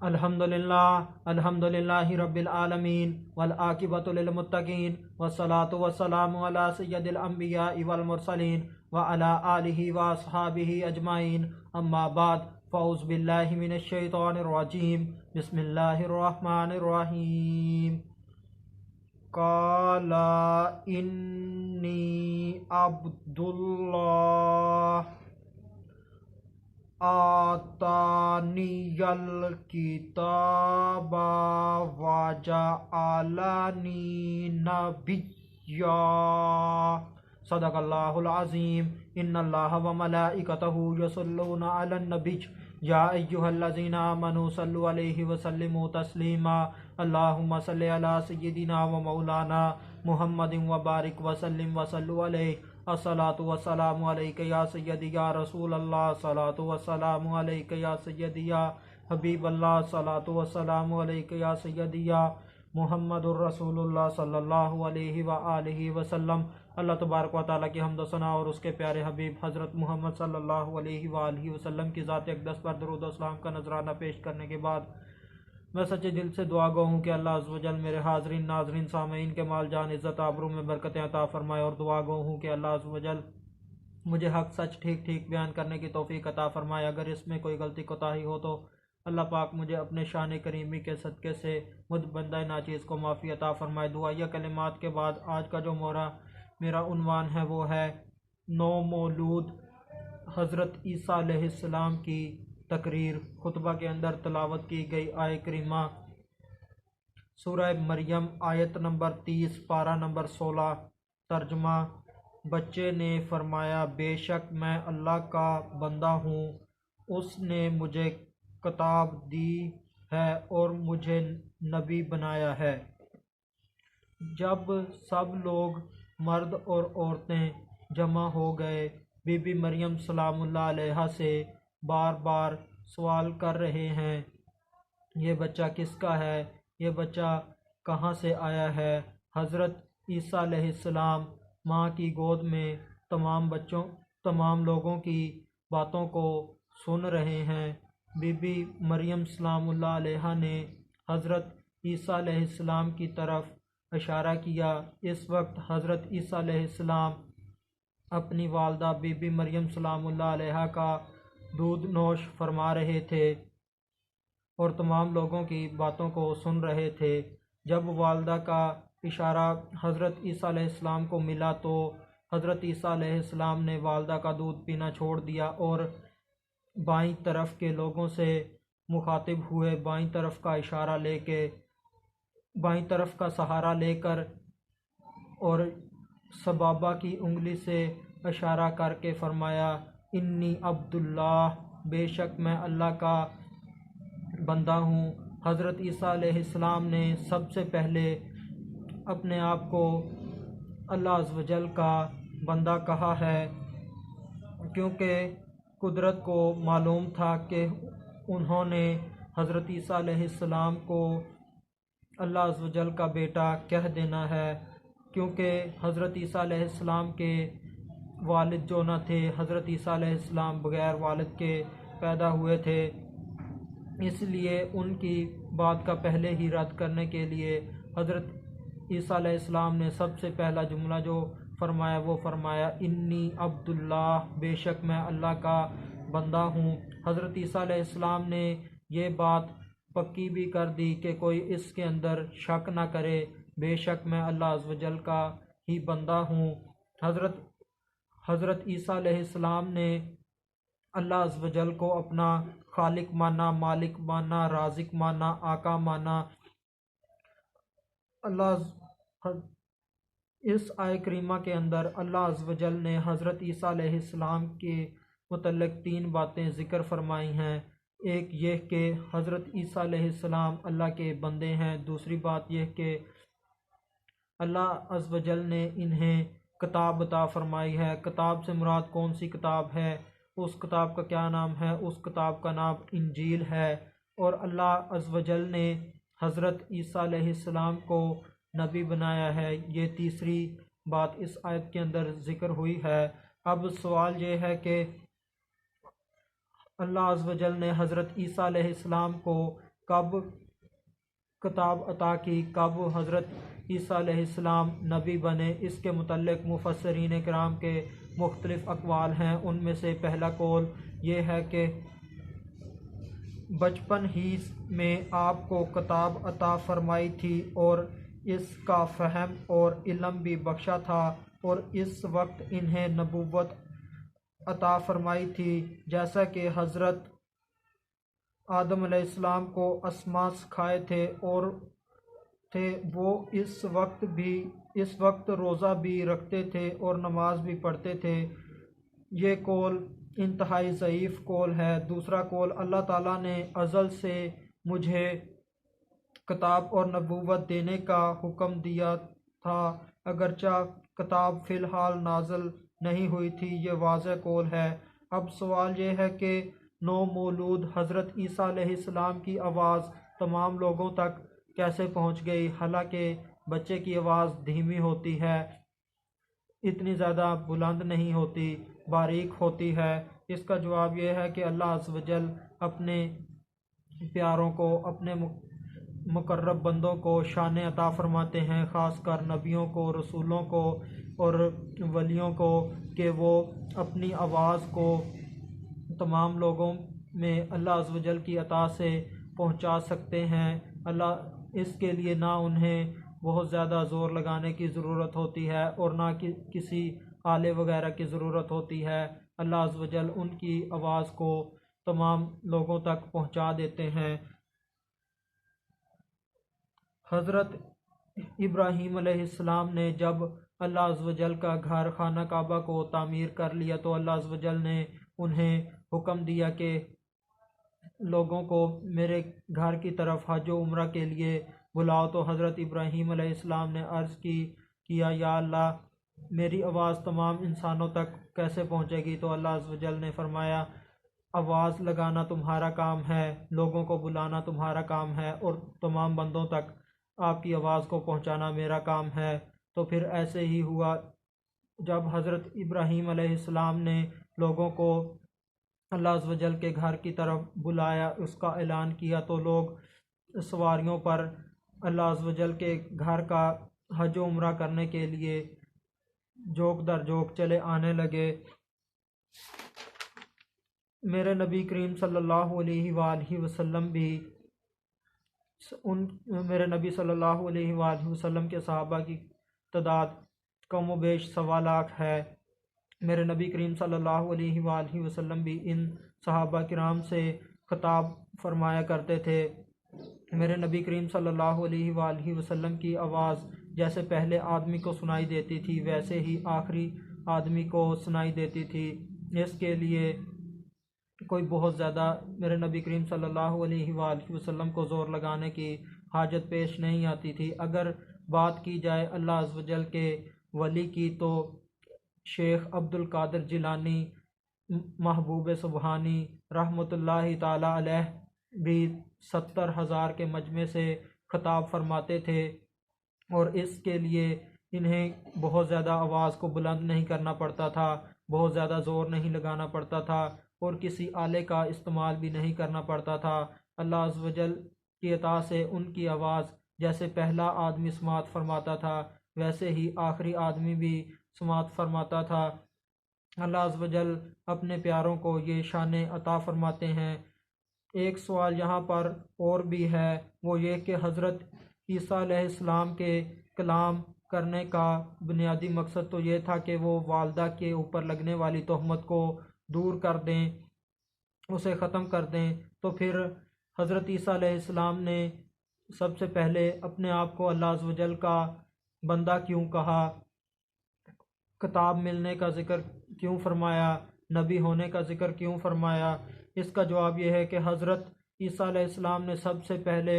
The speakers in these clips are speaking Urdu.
الحمدللہ رب العالمین والعاقبۃ للمتقین والصلاة والسلام علی سید الانبیاء والمرسلین وعلی آلہ واصحابہ اجمعین، اما بعد، فاعوذ باللہ من الشیطان الرجیم، بسم اللہ الرحمن الرحیم۔ قال انی عبد اللہ آتانی الکتاب وجعلنی نبیا۔ صدق اللہ العظیم۔ ان اللہ وملائکتہ یصلون علی النبی یا ایھا الذین آمنوا صلوا علیہ وسلموا تسلیما۔ اللہم صل علی سیدنا و مولانا محمد وبارک وسلم وصلوا علیہ۔ الصلاۃ والسلام علیک یا سیدی یا رسول اللہ، الصلاۃ والسلام علیک یا سیدی یا حبیب اللہ، الصلاۃ والسلام علیک یا سیدی یا محمد الرسول اللہ صلی اللہ علیہ وآلہ وسلم۔ اللہ تبارک و تعالیٰ کی حمد و ثنا اور اس کے پیارے حبیب حضرت محمد صلی اللہ علیہ وآلہ وسلم کی ذات اقدس پر درود و سلام کا نذرانہ پیش کرنے کے بعد میں سچے دل سے دعا گو ہوں کہ اللہ عز و جل میرے حاضرین ناظرین سامعین کے مال جان عزت آبرو میں برکتیں عطا فرمائے، اور دعا گو ہوں کہ اللہ عز و جل مجھے حق سچ ٹھیک ٹھیک بیان کرنے کی توفیق عطا فرمائے۔ اگر اس میں کوئی غلطی کوتاہی ہو تو اللہ پاک مجھے اپنے شان کریمی کے صدقے سے مجھ بندہ ناچیز کو معافی عطا فرمائے۔ دعائیہ کلمات کے بعد آج کا جو میرا عنوان ہے وہ ہے نو مولود حضرت عیسیٰ علیہ السلام کی تقریر۔ خطبہ کے اندر تلاوت کی گئی آیہ کریمہ سورہ مریم آیت نمبر 30 پارہ نمبر 16۔ ترجمہ: بچے نے فرمایا، بے شک میں اللہ کا بندہ ہوں، اس نے مجھے کتاب دی ہے اور مجھے نبی بنایا ہے۔ جب سب لوگ مرد اور عورتیں جمع ہو گئے، بی بی مریم سلام اللہ علیہا سے بار بار سوال کر رہے ہیں، یہ بچہ کس کا ہے؟ یہ بچہ کہاں سے آیا ہے؟ حضرت عیسیٰ علیہ السلام ماں کی گود میں تمام لوگوں کی باتوں کو سن رہے ہیں۔ بی بی مریم سلام اللہ علیہا نے حضرت عیسیٰ علیہ السلام کی طرف اشارہ کیا۔ اس وقت حضرت عیسیٰ علیہ السلام اپنی والدہ بی بی مریم سلام اللہ علیہا کا دودھ نوش فرما رہے تھے اور تمام لوگوں کی باتوں کو سن رہے تھے۔ جب والدہ کا اشارہ حضرت عیسیٰ علیہ السلام کو ملا تو حضرت عیسیٰ علیہ السلام نے والدہ کا دودھ پینا چھوڑ دیا اور بائیں طرف کے لوگوں سے مخاطب ہوئے، بائیں طرف کا اشارہ لے کے، بائیں طرف کا سہارا لے کر اور سبابہ کی انگلی سے اشارہ کر کے فرمایا، انی عبد اللہ، بے شک میں اللہ کا بندہ ہوں۔ حضرت عیسیٰ علیہ السلام نے سب سے پہلے اپنے آپ کو اللہ عز و جل کا بندہ کہا ہے، کیونکہ قدرت کو معلوم تھا کہ انہوں نے حضرت عیسیٰ علیہ السلام کو اللہ عز و جل کا بیٹا کہہ دینا ہے، کیونکہ حضرت عیسیٰ علیہ السلام کے والد جو نہ تھے، حضرت عیسیٰ علیہ السلام بغیر والد کے پیدا ہوئے تھے، اس لیے ان کی بات کا پہلے ہی رد کرنے کے لیے حضرت عیسیٰ علیہ السلام نے سب سے پہلا جملہ جو فرمایا وہ فرمایا، انی عبد اللہ، بے شک میں اللہ کا بندہ ہوں۔ حضرت عیسیٰ علیہ السلام نے یہ بات پکی بھی کر دی کہ کوئی اس کے اندر شک نہ کرے، بے شک میں اللہ عز و جل کا ہی بندہ ہوں۔ حضرت عیسیٰ علیہ السلام نے اللہ عز و جل کو اپنا خالق مانا، مالک مانا، رازق مانا، آقا مانا۔ اس آیہ کریمہ کے اندر اللہ عز و جل نے حضرت عیسیٰ علیہ السلام کے متعلق 3 باتیں ذکر فرمائی ہیں۔ ایک یہ کہ حضرت عیسیٰ علیہ السلام اللہ کے بندے ہیں، دوسری بات یہ کہ اللہ عز و جل نے انہیں کتاب عطا فرمائی ہے۔ کتاب سے مراد کون سی کتاب ہے؟ اس کتاب کا کیا نام ہے؟ اس کتاب کا نام انجیل ہے۔ اور اللہ عز و جل نے حضرت عیسیٰ علیہ السلام کو نبی بنایا ہے۔ یہ تیسری بات اس آیت کے اندر ذکر ہوئی ہے۔ اب سوال یہ ہے کہ اللہ عز و جل نے حضرت عیسیٰ علیہ السلام کو کب کتاب عطا کی، کب حضرت عیسیٰ علیہ السلام نبی بنے، اس کے متعلق مفسرین کرام کے مختلف اقوال ہیں۔ ان میں سے پہلا قول یہ ہے کہ بچپن ہی میں آپ کو کتاب عطا فرمائی تھی اور اس کا فہم اور علم بھی بخشا تھا، اور اس وقت انہیں نبوت عطا فرمائی تھی، جیسا کہ حضرت آدم علیہ السلام کو اسماء سکھائے تھے اور وہ اس وقت روزہ بھی رکھتے تھے اور نماز بھی پڑھتے تھے۔ یہ قول انتہائی ضعیف قول ہے۔ دوسرا قول، اللہ تعالیٰ نے ازل سے مجھے کتاب اور نبوت دینے کا حکم دیا تھا، اگرچہ کتاب فی الحال نازل نہیں ہوئی تھی۔ یہ واضح قول ہے۔ اب سوال یہ ہے کہ نو مولود حضرت عیسیٰ علیہ السلام کی آواز تمام لوگوں تک کیسے پہنچ گئی، حالانکہ بچے کی آواز دھیمی ہوتی ہے، اتنی زیادہ بلند نہیں ہوتی، باریک ہوتی ہے؟ اس کا جواب یہ ہے کہ اللہ عز و جل اپنے پیاروں کو، اپنے مقرب بندوں کو شان عطا فرماتے ہیں، خاص کر نبیوں کو، رسولوں کو اور ولیوں کو، کہ وہ اپنی آواز کو تمام لوگوں میں اللہ عز و جل کی عطا سے پہنچا سکتے ہیں۔ اللہ اس کے لیے نہ انہیں بہت زیادہ زور لگانے کی ضرورت ہوتی ہے اور نہ کسی آلے وغیرہ کی ضرورت ہوتی ہے۔ اللہ عز و جل ان کی آواز کو تمام لوگوں تک پہنچا دیتے ہیں۔ حضرت ابراہیم علیہ السلام نے جب اللہ عز و جل کا گھر خانہ کعبہ کو تعمیر کر لیا تو اللہ عز و جل نے انہیں حکم دیا کہ لوگوں کو میرے گھر کی طرف حج و عمرہ کے لیے بلاؤ۔ تو حضرت ابراہیم علیہ السلام نے عرض کیا یا اللہ، میری آواز تمام انسانوں تک کیسے پہنچے گی؟ تو اللہ عز و جل نے فرمایا، آواز لگانا تمہارا کام ہے، لوگوں کو بلانا تمہارا کام ہے، اور تمام بندوں تک آپ کی آواز کو پہنچانا میرا کام ہے۔ تو پھر ایسے ہی ہوا، جب حضرت ابراہیم علیہ السلام نے لوگوں کو اللہ عز و جل کے گھر کی طرف بلایا، اس کا اعلان کیا، تو لوگ سواریوں پر اللہ عز و جل کے گھر کا حج و عمرہ کرنے کے لیے جوک در جوک چلے آنے لگے۔ میرے نبی کریم صلی اللہ علیہ وآلہ وسلم بھی میرے نبی صلی اللہ علیہ وآلہ وسلم کے صحابہ کی تعداد کم و بیش 1.25 لاکھ ہے۔ میرے نبی کریم صلی اللہ علیہ وآلہ وسلم بھی ان صحابہ کرام سے خطاب فرمایا کرتے تھے۔ میرے نبی کریم صلی اللہ علیہ وآلہ وسلم کی آواز جیسے پہلے آدمی کو سنائی دیتی تھی، ویسے ہی آخری آدمی کو سنائی دیتی تھی۔ اس کے لیے کوئی بہت زیادہ میرے نبی کریم صلی اللہ علیہ وآلہ وسلم کو زور لگانے کی حاجت پیش نہیں آتی تھی۔ اگر بات کی جائے اللہ عز و جل کے ولی کی، تو شیخ عبد القادر جیلانی محبوب سبحانی رحمۃ اللہ تعالی علیہ بھی 70,000 کے مجمع سے خطاب فرماتے تھے، اور اس کے لیے انہیں بہت زیادہ آواز کو بلند نہیں کرنا پڑتا تھا، بہت زیادہ زور نہیں لگانا پڑتا تھا، اور کسی آلے کا استعمال بھی نہیں کرنا پڑتا تھا۔ اللہ عز و جل کی عطا سے ان کی آواز جیسے پہلا آدمی سماعت فرماتا تھا، ویسے ہی آخری آدمی بھی سماعت فرماتا تھا۔ اللہ عز و جل اپنے پیاروں کو یہ شان عطا فرماتے ہیں۔ ایک سوال یہاں پر اور بھی ہے، وہ یہ کہ حضرت عیسیٰ علیہ السلام کے کلام کرنے کا بنیادی مقصد تو یہ تھا کہ وہ والدہ کے اوپر لگنے والی تہمت کو دور کر دیں، اسے ختم کر دیں۔ تو پھر حضرت عیسیٰ علیہ السلام نے سب سے پہلے اپنے آپ کو اللہ عز و جل کا بندہ کیوں کہا؟ کتاب ملنے کا ذکر کیوں فرمایا؟ نبی ہونے کا ذکر کیوں فرمایا؟ اس کا جواب یہ ہے کہ حضرت عیسیٰ علیہ السلام نے سب سے پہلے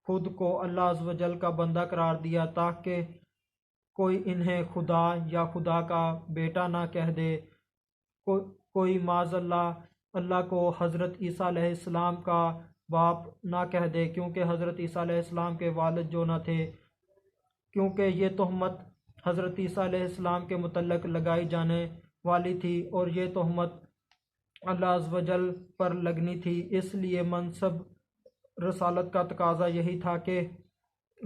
خود کو اللہ عز و جل کا بندہ قرار دیا، تاکہ کوئی انہیں خدا یا خدا کا بیٹا نہ کہہ دے، کوئی معاذ اللہ کو حضرت عیسیٰ علیہ السلام کا باپ نہ کہہ دے، کیونکہ حضرت عیسیٰ علیہ السلام کے والد جو نہ تھے، کیونکہ یہ تہمت حضرت عیسیٰ علیہ السلام کے متعلق لگائی جانے والی تھی، اور یہ تہمت اللہ عز و جل پر لگنی تھی۔ اس لیے منسب رسالت کا تقاضا یہی تھا کہ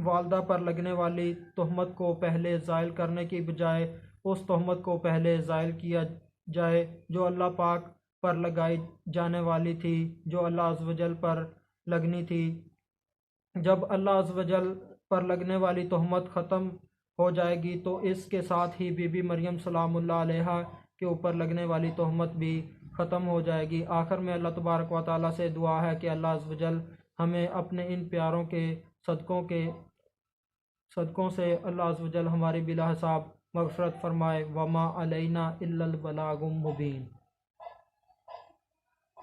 والدہ پر لگنے والی تہمت کو پہلے زائل کرنے کی بجائے اس تہمت کو پہلے زائل کیا جائے جو اللہ پاک پر لگائی جانے والی تھی، جو اللہ عز و جل پر لگنی تھی۔ جب اللہ عز و جل پر لگنے والی تہمت ختم ہو جائے گی تو اس کے ساتھ ہی بی بی مریم سلام اللہ علیہا کے اوپر لگنے والی تہمت بھی ختم ہو جائے گی۔ آخر میں اللہ تبارک و تعالیٰ سے دعا ہے کہ اللہ عز و جل ہمیں اپنے ان پیاروں کے صدقوں سے اللہ عز و جل ہماری بلا حساب مغفرت فرمائے۔ وما علینا الا البلاغ المبین۔